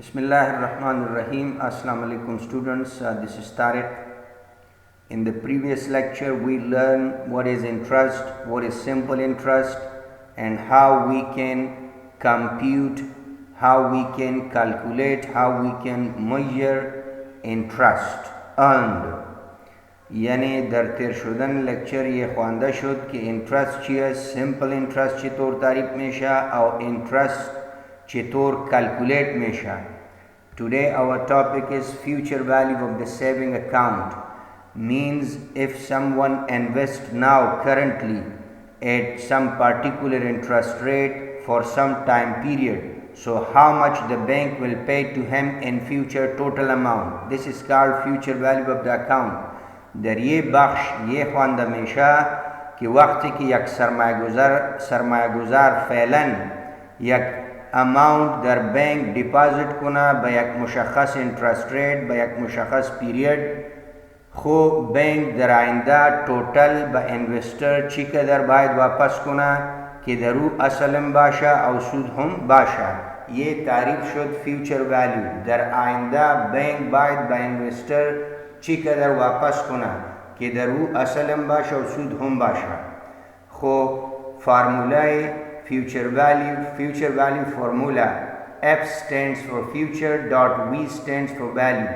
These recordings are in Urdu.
Bismillahirrahmanirrahim. Assalamu alaikum students. This is Tariq. In the previous lecture we learned what is interest, what is simple interest, and how we can compute, how we can calculate, how we can measure interest earned. یعنی در تیر شدن لکچر یه خوانده شد که interest چیه، simple interest چطور تعریف میشه او interest چطور calculate میشه. Today our topic is future value of the saving account. Means if someone invests now currently at some particular interest rate for some time period, so how much the bank will pay to him in future total amount. This is called future value of the account. در یه بخش یه خوانده میشه که وقتی که یک سرمایه گذار فعلا یک اماونت در بانک دیپازیت کنه به یک مشخص انترست ریت به یک مشخص پیریود، خو بانک در آینده توتل به انوستر چی قدر باید واپس کنه که در او اصل باشه او سود هم باشه. یه تعریف شد فیوچر ولیو. در آینده بانک باید به انوستر چی قدر واپس کنه که در او اصل باشه و سود هم باشه. خو فرمولای future value formula: F stands for future dot V stands for value.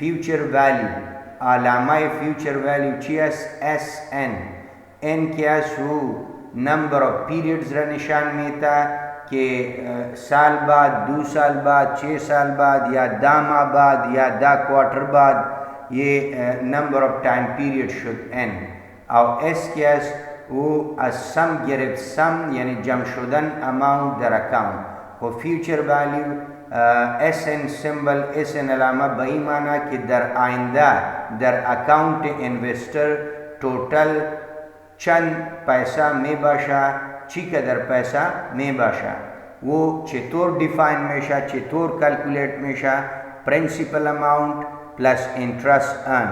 Future value Allama future value چی است؟ SN. N کیا سو number of periods را نشان میتا که سال بعد، 2 سال بعد، 6 سال بعد یا 10 ماه بعد یا 10 کوارٹر بعد، یہ number of time period شد N. او S کیا است؟ او از سم گرفت، سم یعنی جمع شدن اماونت در اکاونت. و فیوچر ولیو SN سمبل، SN علامه به این معنی که در آینده در اکاونت انوستر توتل چند پیسه می باشه، چی قدر پیسه می باشه. و چطور دیفاین میشه، چطور کلکولیت میشه؟ پرنسپل اماونت پلس انترست ارن.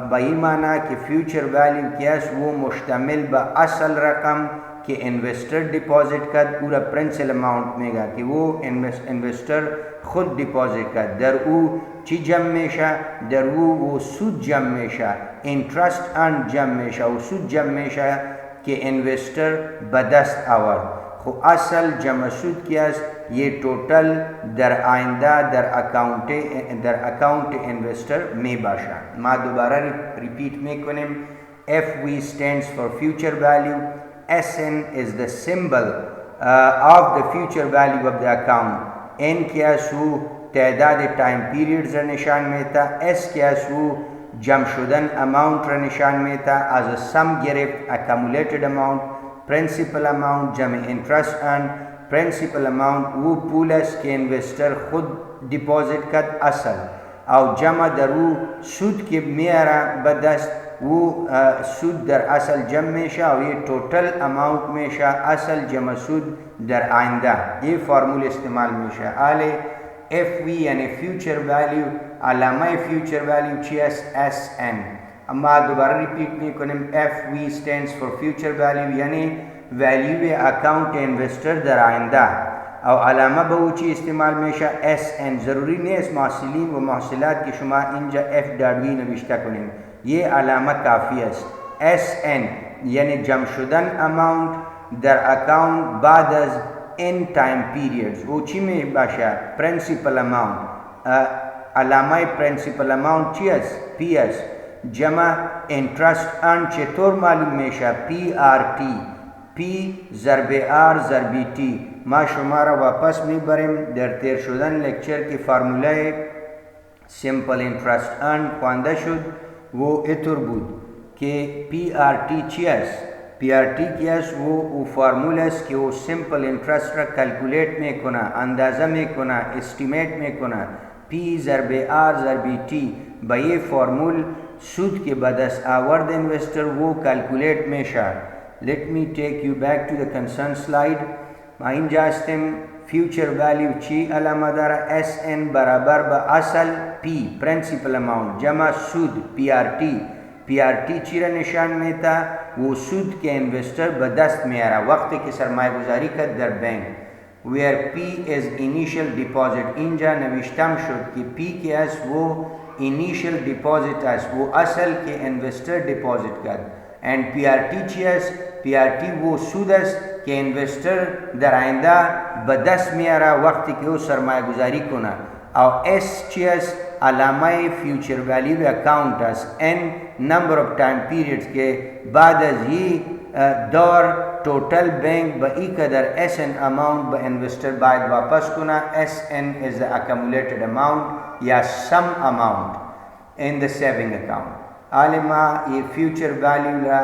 به این معنی که فیوچر ولیو کیا است؟ وہ مشتمل به اصل رقم که انوستر ڈپازٹ کرد او را پرنسپل اماؤنٹ میگه که وہ انوستر خود ڈپازٹ کرد. در او چی جمع میشه؟ در او سود جمع میشه، انترست ارن جمع میشه و سود جمع میشه که انوستر به دست آورد. خو اصل جمع سود کیا است؟ یہ ٹوٹل در آئندہ در اکاؤنٹ انویسٹر میں باشا. ما دوبارہ ریپیٹ میں کنیم. FV stands for future value. SN is the symbol of the future value of the account. N کیا سو تعداد ٹائم پیریڈز را نشان میتا. S کیا سو جمع شدن اماؤنٹ را نشان میتا. as a sum گرفت accumulated amount. principal amount جمع interest earned. پرنسپل اماؤنٹ وہ پول است که انوستر خود دیپازیت کرد اصل، او جمع در او سود که میاره به دست او سود در اصل جمع میشه و یہ ٹوٹل اماؤنٹ میشه اصل جمع سود در آینده. یہ فارمول استعمال میشه. آله FV یعنی فیوچر ولیو، علامه فیوچر ولیو چی است؟ SN. اما دوباره ریپیٹ میکنیم. FV stands for future value یعنی ویلیو اکاؤنٹ انویسٹر در آئندہ، او علامه به او چی استعمال میشه؟ SN. ضروری نیست محصلین و محصلات که شما اینجا F.V نوشته کنیم، یہ علامه کافی است. SN یعنی جمع شدن اماؤنت در اکاؤنت بعد از N time periods. او چی می باشه؟ Principal amount. علامه پرنسپل اماؤنت چی است؟ P است. جمع انترست ارن چطور معلوم میشه؟ PRT. P ضرب R ضرب T. ما شما را واپس میبریم در تیر شدن لکچر کی فرمولای سیمپل انترست ارن خوانده شد و اینطور بود که PRT چی است؟ PRT کی است؟ و فرمول است که او سیمپل انترست را کلکولیت میکنه، اندازه میکنه، استیمیت میکنه. P ضرب R ضرب T. با یہ فرمول سود که به دست آورد انوستر وہ کلکولیت میشه. Let me take you back to the concerned slide. ما اینجا هستیم. future value چی علامه داره؟ SN برابر به اصل P principal amount جمع سود PRT چی را نشان میتا؟ و سود که انوستر به دست میاره وقتی که سرمایه گذاری کرد در بانک. where P is initial deposit. اینجا نوشتم شد که P که است وہ initial deposit است، وہ اصل که investor deposit کرد. and PRT چی است؟ PRT وہ سود است که investor در آینده به دست میاره وقتی که او سرمایه گذاری کنه. او S چی است؟ علامه future value account است. N number of time periods که بعد از این دور total bank به ای قدر SN amount به investor باید واپس کنه. SN is the accumulated amount یا sum amount in the saving account. عالما یہ future value را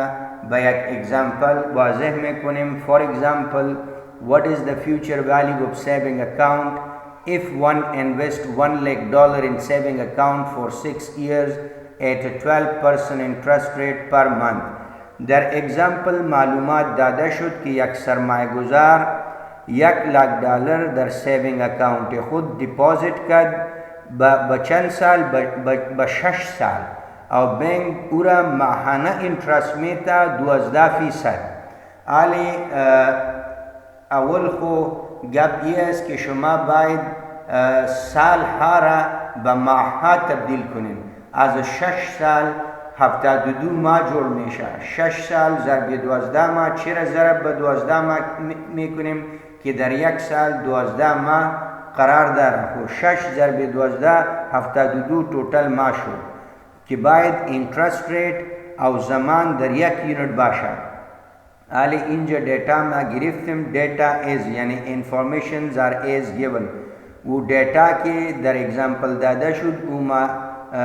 با یک example واضح میکنیم. For example, what is the future value of saving account? If one invests $1 lakh in saving account for 6 years at a 12% interest rate per month. There example معلومات داده شد که یک سرمایه گذار $1 lakh در saving account خود deposit کرد با چند سال؟ با 6 سال. او بانک او را ماهانه انترست میتا 12%. حالی اول خو گپ این است که شما باید سال ها را به ماه ها تبدیل کنید. از 6 سال 72 ماه جور میشه. 6 سال ضرب 12 ماه چرا ضرب به 12 ماه میکنیم که در یک سال 12 ماه قرار داره. خو 6 ضرب 12 72 توتال ماه شد که باید interest rate او زمان در یک یونت باشه. حالی اینجا دیتا ما گرفتیم. دیتا is یعنی informations are as given. و دیتا که در example داده شد او ما 1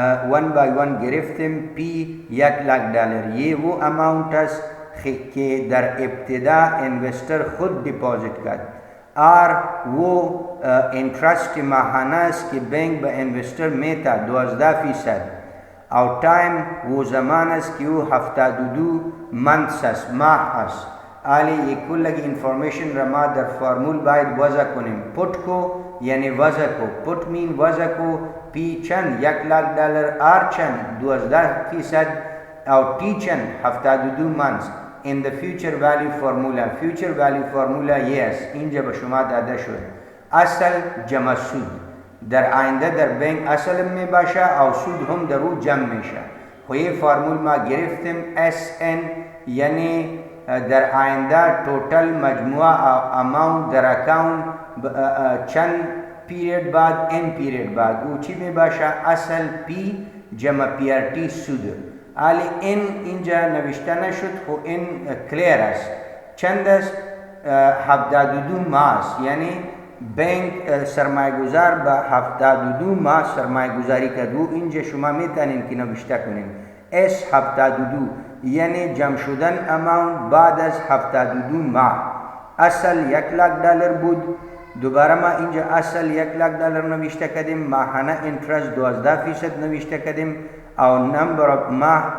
by 1 گرفتیم. P $1 lakh. یہ وہ اماؤنٹ است که در ابتدا انویسٹر خود ڈپازٹ کرد. R وہ انٹرسٹ ماهانه است که بانک به انویسٹر میتا 12%. او تایم وہ زمان است که او 72 months است، ماه است. حالی یک کلگی انفارمیشن را ما در فرمول باید وضع کنیم. پوت کو یعنی وضع کو. پوت مین وضع کو. پی چند $1 lakh، آر چند 12%، او تی چند 72 months. in the future value formula. future value formula yes اینجا به شما داده شد. اصل جمع سود در آینده در بانک اصل می باشه او سود هم در او جمع میشه. خو فرمول ما گرفتیم SN یعنی در آینده توتال مجموعه اماونت در اکاونت چند پیریود بعد N پیریود بعد او چی می باشه؟ اصل P جمع PRT سود. حالی N اینجا نوشته نشد خو N کلیر است. چند است؟ 72 ماه یعنی بانک سرمایه گذار با 72 ماه سرمایه گذاری کرد. و اینجا شما میتونین که نوشته کنین S 72 یعنی جمع شدن اماونت بعد از 72 ماه. اصل $1 lakh بود. دوباره ما اینجا اصل $1 lakh نوشته کردیم. ماهانه انترست 12% نوشته کردیم. او نمبر ماه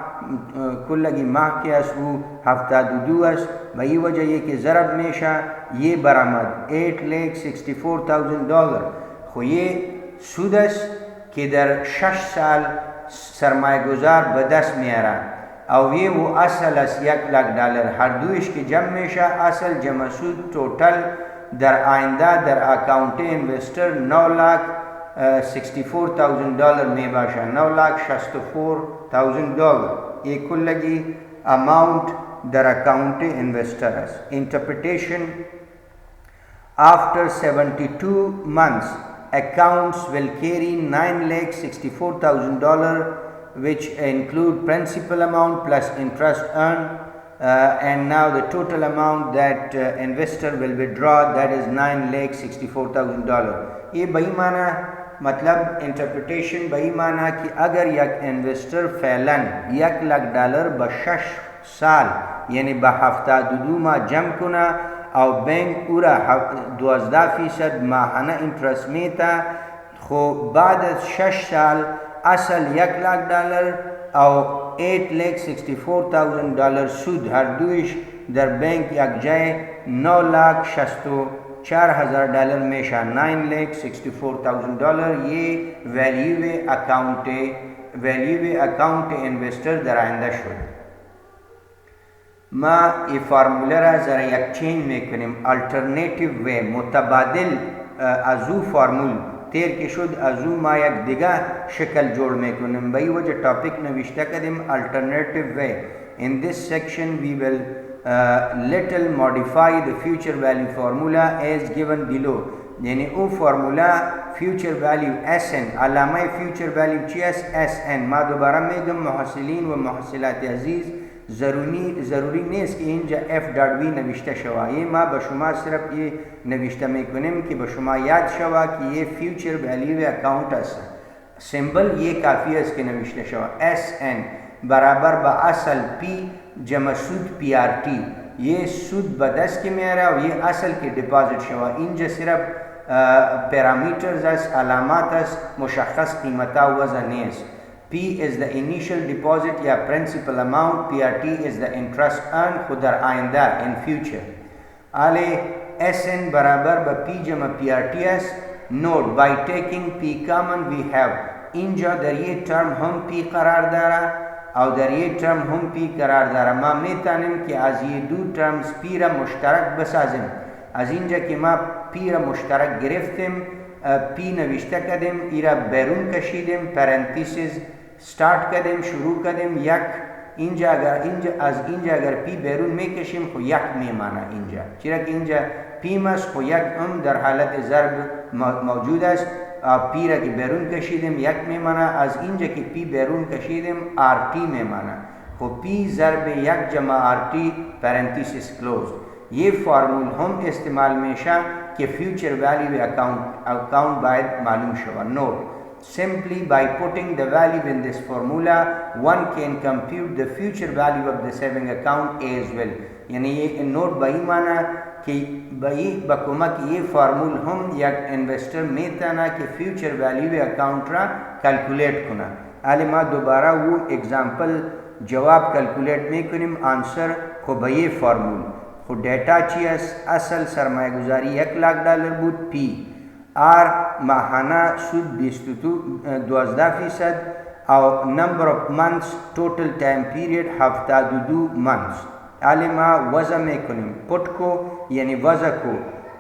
کلگی ماه که است او 72 است. و این وجه یکی ضرب میشه یه برآمد $8,64,000. خو یه سود است که در 6 سال سرمایه گذار به دست میاره. او یه و اصل است $1 lakh. هر دویش که جمع میشه اصل جمع سود توتال در آینده در اکاونت انویسٹر $9,64,000 می باشه. $9,64,000 یہ کلگی اماؤنٹ در اکاؤنٹ انویسٹر است. Interpretation: after 72 months accounts will carry $9,64,000 which include principal amount plus interest earned and now the total amount that investor will withdraw, that is $9,64,000. یہ بہی معنی مطلب انٹرپریٹیشن بہی معنی کہ اگر یک انویسٹر فعلاً $1 lakh بشش سال یعنی با 72 ماه جمع کنه او بانک او را 12% ماهانه انترست میتا. خو بعد از 6 سال اصل $1 lakh او $8,64,000 سود هر دویش در بانک یک جای $9,64,000 میشه. $9,64,000 یہ ویلیو اکاؤنٹ انویسٹر در آینده شد. ما این فرموله را ذره یک چینج میکنیم، alternative way، متبادل از او فرمول تیر که شد از او ما یک دیگه شکل جوړ میکنیم. به این وجه topic نوشته کردیم alternative way. In this section we will little modify the future value formula as given below. یعنی او فرمولا future value SN، علامه future value چی است؟ SN. ما دوباره میگم محصلین و محصلات عزیز ضروری نیست که اینجا f.v نوشته شود. یه ما به شما صرف یہ نوشته میکنیم که به شما یاد شود که یہ future value account است. سمبل یہ کافی است که نوشته شود. SN برابر با اصل P جمع سود PRT. یہ سود به دست که میاره و یہ اصل که ڈپازٹ شود. اینجا صرف parameters است، علامات است، مشخص قیمتا وضع نیست. P is the initial deposit یا principal amount، PRT is the interest earned خود در آینده in future. آلی SN برابر با P جمع PRT است. Note by taking P common we have، اینجا در یہ term هم P قرار داره او در یہ term هم P قرار داره. ما میتونیم که از یہ دو terms P را مشترک بسازیم. از اینجا که ما P را مشترک گرفتیم، P نوشته کردیم، ای را بیرون کشیدیم، پرانتیسیس start کردیم، شروع کردیم یک. اینجا اگر P بیرون میکشیم خو یک میمانه اینجا، چرا که اینجا P مست خو یک هم در حالت ضرب موجود است. P را که بیرون کشیدیم یک میمانه، از اینجا که P بیرون کشیدیم RT میمانه. خو P ضرب یک جمع RT پرانتیسیس کلوز. یہ فارمول هم استعمال میشه که future value account باید معلوم شود. Note: simply by putting the value in this formula one can compute the future value of the saving account as well. یعنی یہ نوٹ بائی مانا کہ با کمک یہ فارمول هم یک انویسٹر میتانا کہ future value account را کلکولیٹ کنا. حالی ما دوباره وہ ایگزامپل جواب کلکولیٹ میکنیم آنسر خو با یہ فارمول. خو ڈیٹا چی است؟ اصل سرمایه گذاری $1,00,000 بود. P R ماهانه سود 12% او number of months total time period 72 months. حالی ما وضع میکنیم پت کو یعنی وضع کو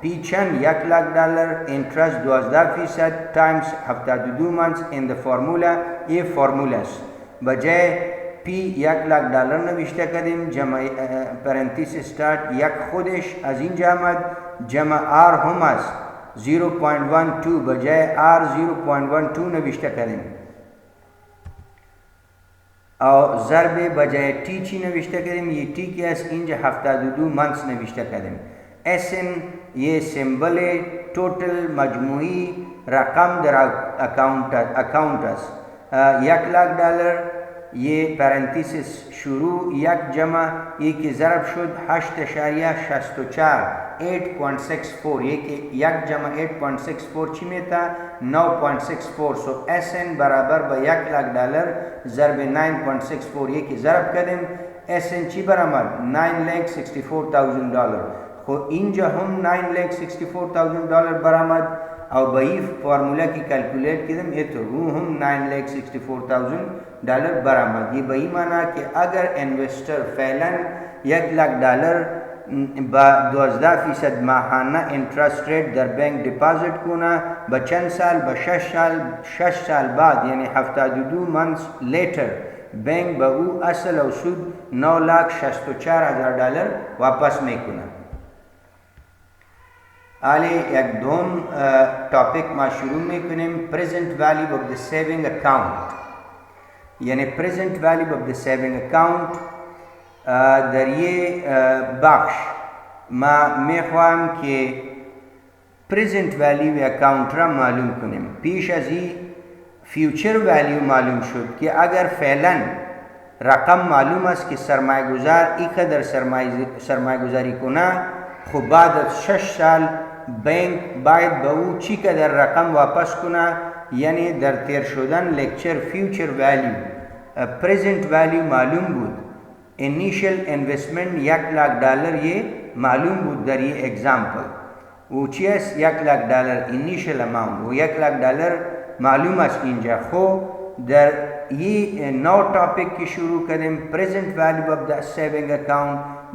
P چند $1,00,000 interest 12% times 72 months in the formula. یہ فارمولا است. بجای P $1,00,000 نوشته کردیم جمع پرانتیسیس start یک خودش از اینجا آمد، جمع R هم است 0.12 بجای R 0.12 نوشته کردیم او ضرب بجای T چی نوشته کردیم؟ یہ T کی است اینجا 72 months نوشته کردیم. SN یہ سمبل ٹوٹل مجموعی رقم در اکاؤنٹ است. $1,00,000 یہ پرانتیسیس شروع یک جمع ایک ضرب شد 8.64 8.64 یک جمع 8.64 چی میتا 9.64. سو SN برابر با $1,00,000 ضرب 9.64 یک ضرب کردیم. SN چی برآمد؟ $9,64,000. خو اینجا هم $9,64,000 برآمد او با این فارمولا کی کلکولیٹ کردیم یہ تو وہ ہم $9,64,000 برآمد. یہ بہی مانا کہ اگر انویسٹر فعلا $1,00,000 با 12% ماہانہ انٹرسٹ ریٹ در بینک ڈپازٹ کونا با چند سال با 6 سال بعد یعنی 72 months later بینک با او اصل او سود $9,64,000 واپس میکنه. آلی یک دوم ٹاپک ما شروع میکنیم present value of the saving account. یعنی present value of the saving account در یہ بخش ما میخواهم که پریزنٹ ویلیو اکاؤنٹ را معلوم کنیم. پیش از این فیوچر ویلیو معلوم شد که اگر فعلا رقم معلوم است که سرمایه گذار اینقدر سرمایه گذاری کنه خب بعد از 6 سال بینک باید به او چی قدر رقم واپس کنه. یعنی در تیر شدن lecture future value present value معلوم بود. انیشل انویسٹمنٹ $1,00,000 یہ معلوم بود در یہ ایگزامپل. وہ چی است؟ $1,00,000 انیشل اماؤنٹ. وہ $1,00,000 معلوم است اینجا. خو در یہ نو ٹاپک کی شروع کردیم present value of the saving account.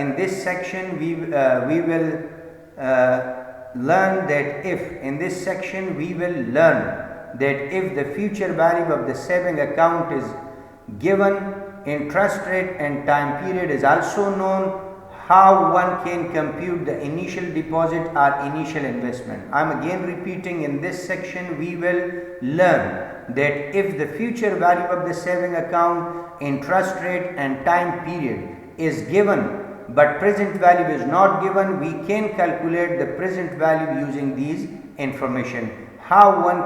in this section we will learn that if the future value of the saving account is given, interest rate and time period is also known, how one can compute the initial deposit or initial investment. I am again repeating, in this section we will learn that if the future value of the saving account, interest rate and time period is given but present value is not given, we can calculate the present value using these information. How one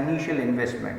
initial investment.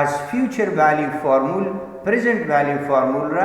as future value formula present value formula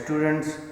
students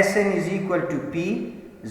SN is equal to P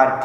RT.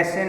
SN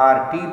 RT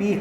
P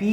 P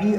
P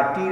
RT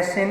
SN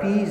P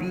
P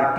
RT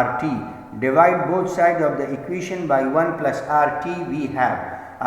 RT divide both sides of the equation by 1 plus RT we have.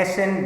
SN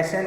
SN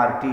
RT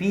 P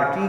RT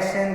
SN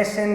SN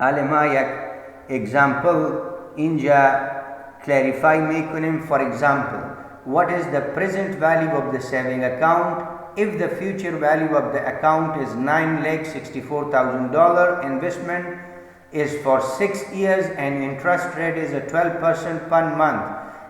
alima yak example inja clarify meekunim. For example, what is the present value of the saving account if the future value of the account is $9,64,000, investment is for 6 years and interest rate is a 12% per month.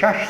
6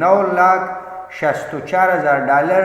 $9,64,000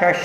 6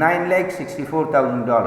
$9,64,000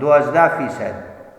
12%,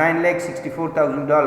$9,64,000,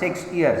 6 years.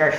6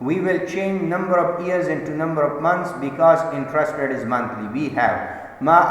We will change number of years into number of months because interest rate is monthly. We have ما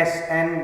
SN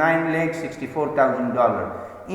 $9,64,000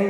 n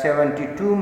72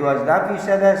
12%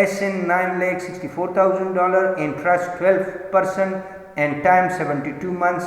SN $9,64,000 interest 12% and time 72 months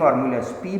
formula P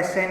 SN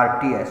RTS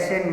SN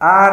R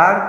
R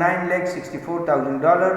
$9,64,000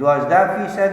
12%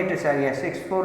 8.64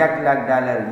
$1,00,000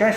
6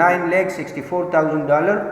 $9,64,000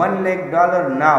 $1,00,000 now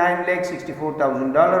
$9,64,000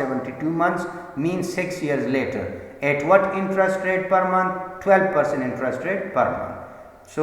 72 months means 6 years later at what interest rate per month 12% interest rate per month. So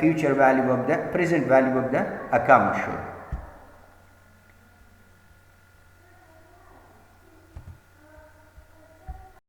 future value of the present value of the account should